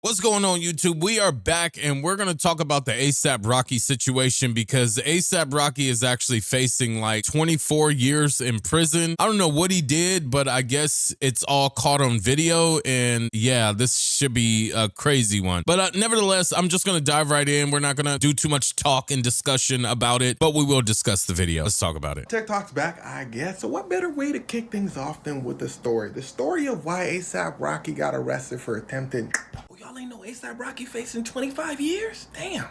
What's going on, YouTube? We are back and we're going to talk about the ASAP Rocky situation because ASAP Rocky is actually facing like 24 years in prison. I don't know what he did, but I guess it's all caught on video. And yeah, this should be a crazy one. But nevertheless, I'm just going to dive right in. We're not going to do too much talk and discussion about it, but we will discuss the video. Let's talk about it. TikTok's back, I guess. So what better way to kick things off than with the story? The story of why ASAP Rocky got arrested for attempted... Y'all ain't know ASAP Rocky facing 25 years? Damn.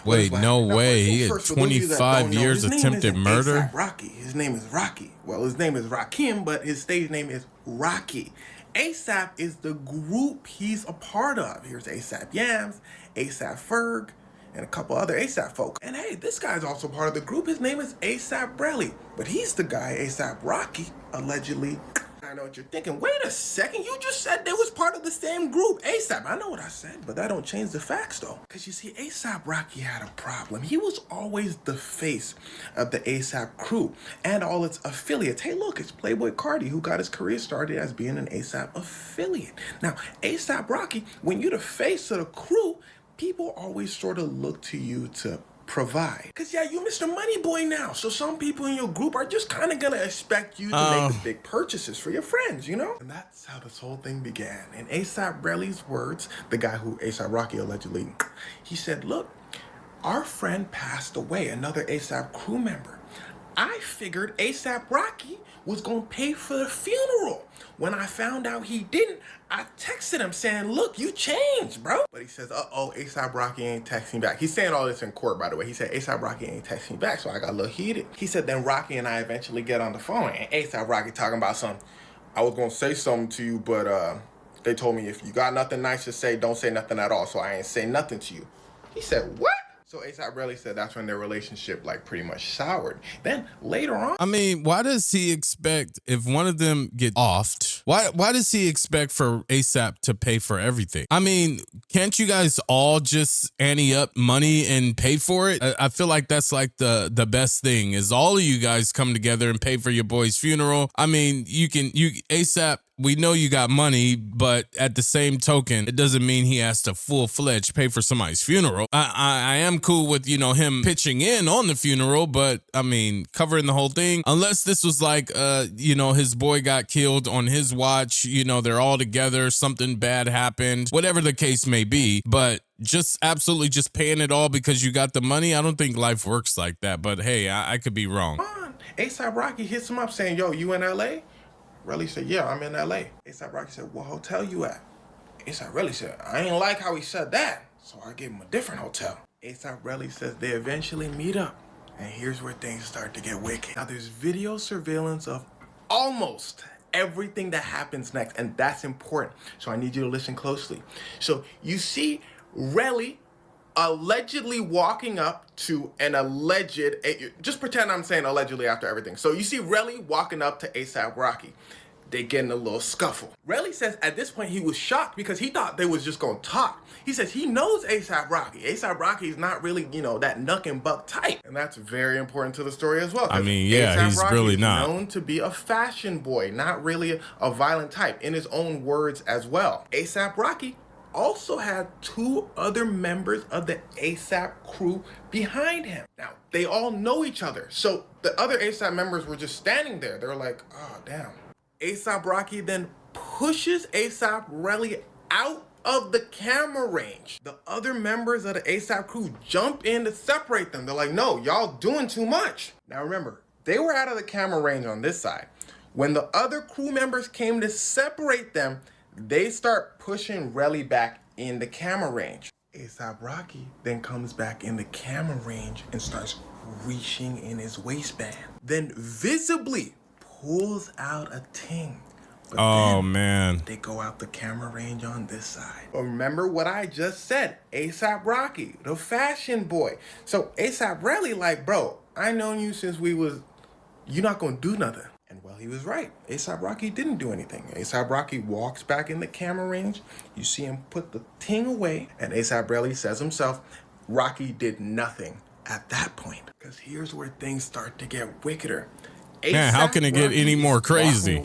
Wait, no way. He had 25 years attempted murder? Rocky. His name is Rocky. Well, his name is Rakim, but his stage name is Rocky. ASAP is the group he's a part of. Here's ASAP Yams, ASAP Ferg, and a couple other ASAP folk. And hey, this guy's also part of the group. His name is ASAP Relly, but he's the guy ASAP Rocky allegedly... I know what you're thinking. Wait a second, you just said they was part of the same group. ASAP, I know what I said, but that don't change the facts though. Because you see, ASAP Rocky had a problem. He was always the face of the ASAP crew and all its affiliates. Hey look, it's Playboy Cardi who got his career started as being an ASAP affiliate. Now, ASAP Rocky, when you're the face of the crew, people always sort of look to you to provide. Because yeah, you Mr. Money Boy now. So some people in your group are just kind of going to expect you to make the big purchases for your friends, you know? And that's how this whole thing began. In ASAP Relly's words, the guy who ASAP Rocky allegedly, he said, look, our friend passed away, another ASAP crew member. I figured ASAP Rocky was going to pay for the funeral. When I found out he didn't, I texted him saying, look, you changed, bro. But he says, uh-oh, ASAP Rocky ain't texting back. He's saying all this in court, by the way. He said, ASAP Rocky ain't texting back, so I got a little heated. He said, then Rocky and I eventually get on the phone, and ASAP Rocky talking about something. I was going to say something to you, but they told me if you got nothing nice to say, don't say nothing at all, so I ain't say nothing to you. He said, what? So ASAP Rocky said that's when their relationship like pretty much soured. Then later on, I mean, why does he expect if one of them get offed? Why does he expect for ASAP to pay for everything? I mean, can't you guys all just ante up money and pay for it? I feel like that's like the best thing is all of you guys come together and pay for your boy's funeral. I mean, you ASAP. We know you got money, but at the same token, it doesn't mean he has to full-fledged pay for somebody's funeral. I am cool with, you know, him pitching in on the funeral, but I mean, covering the whole thing, unless this was like, you know, his boy got killed on his watch, you know, they're all together, something bad happened, whatever the case may be, but just absolutely just paying it all because you got the money. I don't think life works like that, but hey, I could be wrong. ASAP Rocky hits him up saying, yo, you in LA? Relly said, yeah, I'm in LA. ASAP Rocky said, what hotel you at? ASAP Relly said, I ain't like how he said that, so I gave him a different hotel. ASAP Relly says they eventually meet up, and here's where things start to get wicked. Now there's video surveillance of almost everything that happens next, and that's important, so I need you to listen closely. So you see Relly allegedly walking up to an alleged, just pretend I'm saying allegedly after everything. So you see Relly walking up to ASAP Rocky. They get in a little scuffle. Relly says at this point he was shocked because he thought they was just gonna talk. He says he knows ASAP Rocky. ASAP Rocky is not really, you know, that knuck and buck type. And that's very important to the story as well. I mean, yeah, he's really not. Known to be a fashion boy, not really a violent type, in his own words as well. ASAP Rocky also had two other members of the ASAP crew behind him. Now, they all know each other. So the other ASAP members were just standing there. They're like, oh, damn. ASAP Rocky then pushes ASAP Relly out of the camera range. The other members of the ASAP crew jump in to separate them. They're like, no, y'all doing too much. Now remember, they were out of the camera range on this side. When the other crew members came to separate them, they start pushing Relly back in the camera range. ASAP Rocky then comes back in the camera range and starts reaching in his waistband. Then visibly pulls out a ting. But man. They go out the camera range on this side. Remember what I just said. ASAP Rocky, the fashion boy. So ASAP Relly like, bro, I known you since you're not gonna do nothing. And well, he was right. ASAP Rocky didn't do anything. ASAP Rocky walks back in the camera range. You see him put the ting away. And ASAP Relly says himself, Rocky did nothing at that point. Because here's where things start to get wickeder. Man, how can it get any more crazy?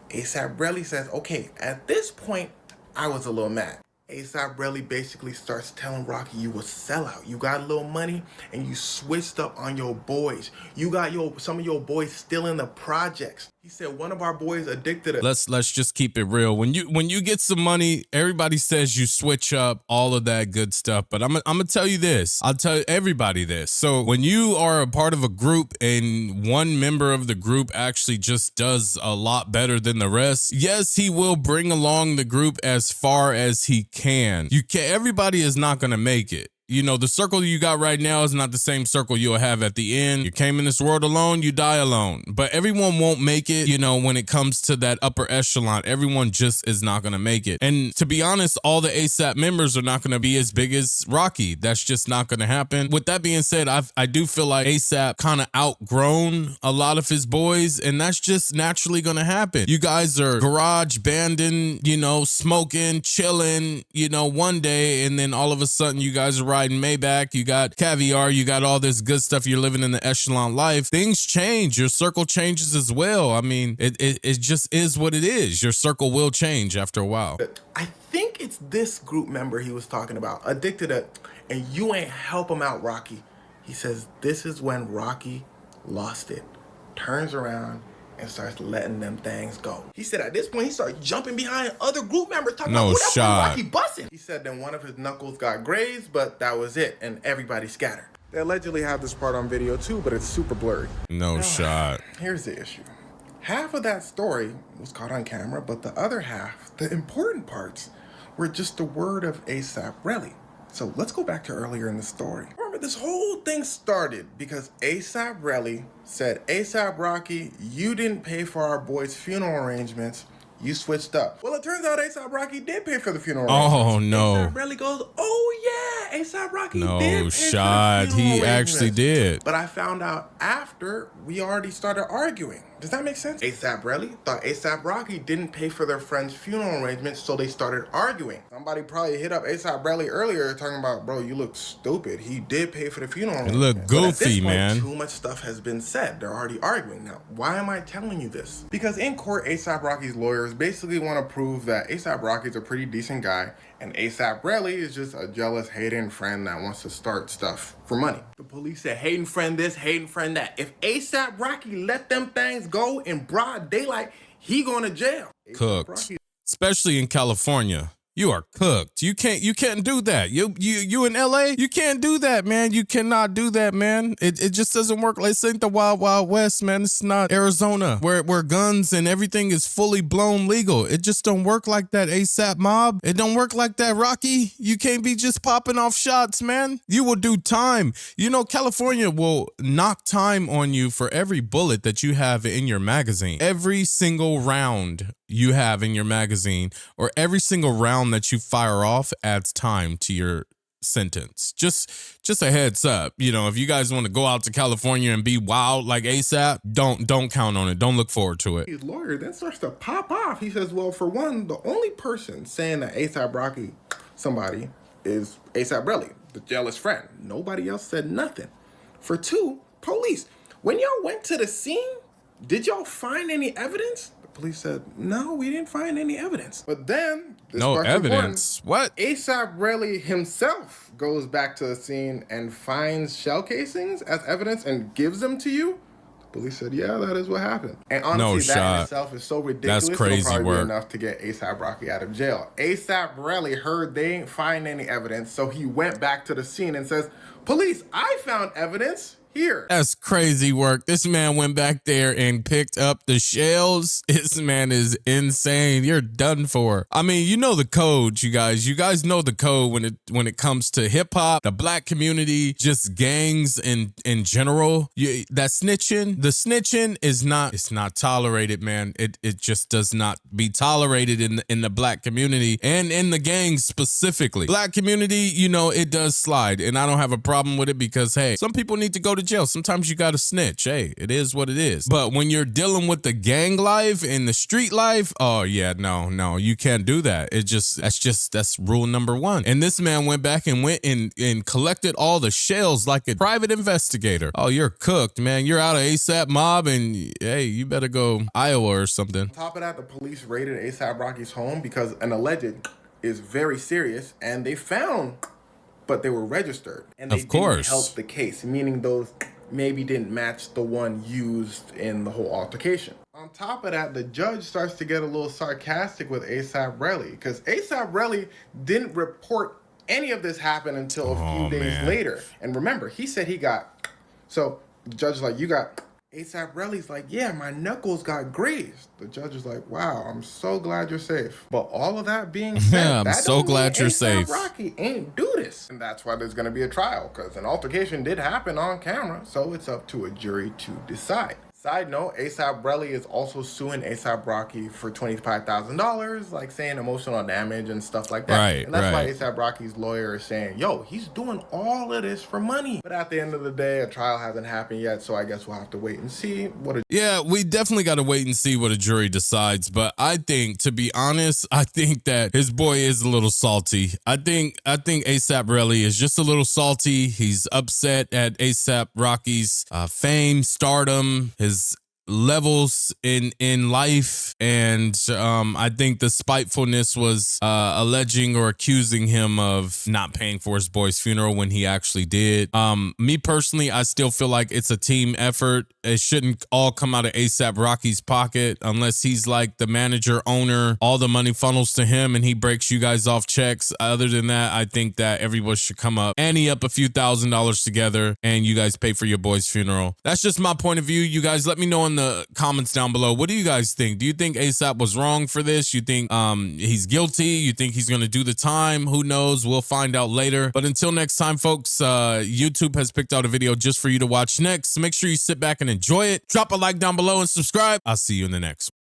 ASAP Relly says, okay, at this point, I was a little mad. ASAP really basically starts telling Rocky, you a sellout. You got a little money and you switched up on your boys. You got some of your boys still in the projects. He said one of our boys addicted to— Let's just keep it real. When you get some money, everybody says you switch up, all of that good stuff. But I'm gonna tell you this. I'll tell everybody this. So when you are a part of a group and one member of the group actually just does a lot better than the rest, yes, he will bring along the group as far as he can. Everybody is not gonna make it. You know, the circle you got right now is not the same circle you'll have at the end. You came in this world alone, you die alone. But everyone won't make it, you know, when it comes to that upper echelon. Everyone just is not going to make it. And to be honest, all the ASAP members are not going to be as big as Rocky. That's just not going to happen. With that being said, I do feel like ASAP kind of outgrown a lot of his boys, and that's just naturally going to happen. You guys are garage banding, you know, smoking, chilling, you know, one day, and then all of a sudden you guys are riding Maybach, you got caviar, you got all this good stuff, you're living in the echelon life. Things change, your circle changes as well. I mean, it just is what it is. Your circle will change after a while. I think it's this group member he was talking about, addicted to, and you ain't help him out, Rocky. He says this is when Rocky lost it, turns around and starts letting them things go. He said at this point, he started jumping behind other group members talking about, oh, that's when Rocky busting. He said then one of his knuckles got grazed, but that was it, and everybody scattered. They allegedly have this part on video too, but it's super blurry. No shot. Here's the issue. Half of that story was caught on camera, but the other half, the important parts, were just the word of ASAP Relly. So let's go back to earlier in the story. Remember, this whole thing started because ASAP Relly said, ASAP Rocky, you didn't pay for our boy's funeral arrangements. You switched up. Well, it turns out ASAP Rocky did pay for the funeral arrangements. Oh, no. ASAP Relly goes, oh, yeah, ASAP Rocky did pay No for shot. the funeral He actually arrangements. did. But I found out after we already started arguing. Does that make sense? ASAP Relly thought ASAP Rocky didn't pay for their friend's funeral arrangements, so they started arguing. Somebody probably hit up ASAP Relly earlier talking about, bro, you look stupid. He did pay for the funeral arrangements. It looked goofy, but at this point, man. Too much stuff has been said. They're already arguing. Now, why am I telling you this? Because in court, ASAP Rocky's lawyers basically want to prove that ASAP Rocky's a pretty decent guy, and ASAP Relly is just a jealous, hating friend that wants to start stuff for money. The police said, hating friend this, hating friend that. If ASAP Rocky let them things go in broad daylight, he going to jail. Cooked. Especially in California. You are cooked. You can't do that. You in LA? You can't do that, man. You cannot do that, man. It just doesn't work. This ain't the Wild Wild West, man. It's not Arizona where guns and everything is fully blown legal. It just don't work like that, ASAP mob. It don't work like that, Rocky. You can't be just popping off shots, man. You will do time. You know, California will knock time on you for every bullet that you have in your magazine. Every single round you have in your magazine, or every single round that you fire off adds time to your sentence. Just a heads up. You know, if you guys want to go out to California and be wild like ASAP, don't count on it. Don't look forward to it. His lawyer then starts to pop off. He says, well, for one, the only person saying that ASAP Rocky somebody is ASAP Relly, the jealous friend. Nobody else said nothing. For two, police. When y'all went to the scene, did y'all find any evidence? Police said, no, we didn't find any evidence. But then, No evidence. What? ASAP Relly himself goes back to the scene and finds shell casings as evidence and gives them to you. The police said, yeah, that is what happened. And honestly, that in itself is so ridiculous. That's crazy it'll probably work. be enough to get ASAP Rocky out of jail. ASAP Relly heard they didn't find any evidence, so he went back to the scene and says, police, I found evidence. Here. That's crazy work. This man went back there and picked up the shells. This man is insane. You're done for. I mean, you know the code, you guys. You guys know the code when it comes to hip hop, the black community, just gangs in general. That snitching, the snitching is not. It's not tolerated, man. It just does not be tolerated in the black community and in the gangs specifically. Black community, you know, it does slide, and I don't have a problem with it because hey, some people need to go to jail. Sometimes you gotta snitch. Hey, it is what it is. But when you're dealing with the gang life and the street life, oh yeah, no, you can't do that. That's rule number one. And this man went back and went and collected all the shells like a private investigator. Oh, you're cooked, man. You're out of ASAP mob, and hey, you better go Iowa or something. On top of that, the police raided ASAP Rocky's home because an alleged is very serious, and they found, but they were registered, and they Of course. didn't help the case, meaning those maybe didn't match the one used in the whole altercation. On top of that, the judge starts to get a little sarcastic with ASAP Rocky, because ASAP Rocky didn't report any of this happened until a few days later. And remember, he said he got, so the judge is like, you got, ASAP Rally's like, yeah, my knuckles got grazed. The judge is like, wow, I'm so glad you're safe. But all of that being said, Yeah, I'm so glad you're safe. Rocky ain't do this. And that's why there's going to be a trial, because an altercation did happen on camera. So it's up to a jury to decide. Side note, ASAP Rocky is also suing ASAP Rocky for $25,000, like saying emotional damage and stuff like that. Right, and that's right. why ASAP Rocky's lawyer is saying, yo, he's doing all of this for money. But at the end of the day, a trial hasn't happened yet, so I guess we'll have to wait and see what a Yeah, we definitely got to wait and see what a jury decides. But I think, to be honest, I think that his boy is a little salty. I think ASAP Rocky is just a little salty. He's upset at ASAP Rocky's fame, stardom, his levels in life, and I think the spitefulness was alleging or accusing him of not paying for his boy's funeral when he actually did. Me personally, I still feel like it's a team effort. It shouldn't all come out of ASAP Rocky's pocket unless he's like the manager, owner. All the money funnels to him and he breaks you guys off checks. Other than that, I think that everyone should come up, ante up a few $1,000s together, and you guys pay for your boy's funeral. That's just my point of view. You guys let me know in the comments down below. What do you guys think? Do you think ASAP was wrong for this? You think he's guilty? You think he's going to do the time? Who knows? We'll find out later. But until next time, folks, YouTube has picked out a video just for you to watch next. Make sure you sit back and enjoy it. Drop a like down below and subscribe. I'll see you in the next one.